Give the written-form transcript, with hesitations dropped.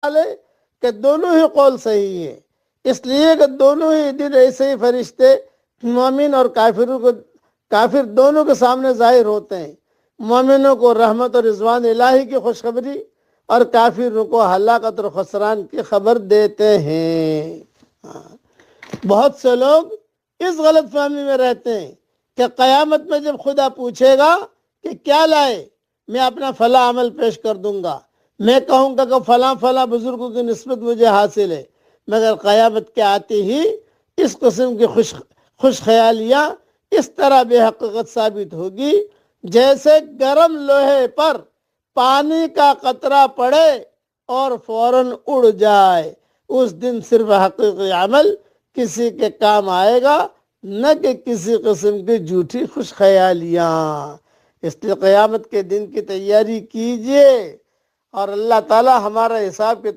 ہے کہ دونوں ہی قول صحیح ہے، اس لیے کہ دونوں ہی دن ایسے ہی فرشتے مومن اور کافر دونوں کے سامنے ظاہر ہوتے ہیں۔ مومنوں کو رحمت اور رضوان الہی کی خوشخبری اور کافروں کو ہلاکت اور خسران کی خبر دیتے ہیں۔ بہت سے لوگ اس غلط فہمی میں رہتے ہیں کہ قیامت میں جب خدا پوچھے گا کہ کیا لائے، میں اپنا فلاں عمل پیش کر دوں گا، میں کہوں گا کہ فلاں فلاں بزرگوں کی نسبت مجھے حاصل ہے، مگر قیامت کے آتے ہی اس قسم کی خوش خیالیاں اس طرح بے حقیقت ثابت ہوگی جیسے گرم لوہے پر پانی کا قطرہ پڑے اور فوراً اڑ جائے۔ اس دن صرف حقیقی عمل کسی کے کام آئے گا، نہ کہ کسی قسم کی جھوٹی خوش خیالیاں۔ اس لیے قیامت کے دن کی تیاری کیجئے اور اللہ تعالی ہمارا حساب کتاب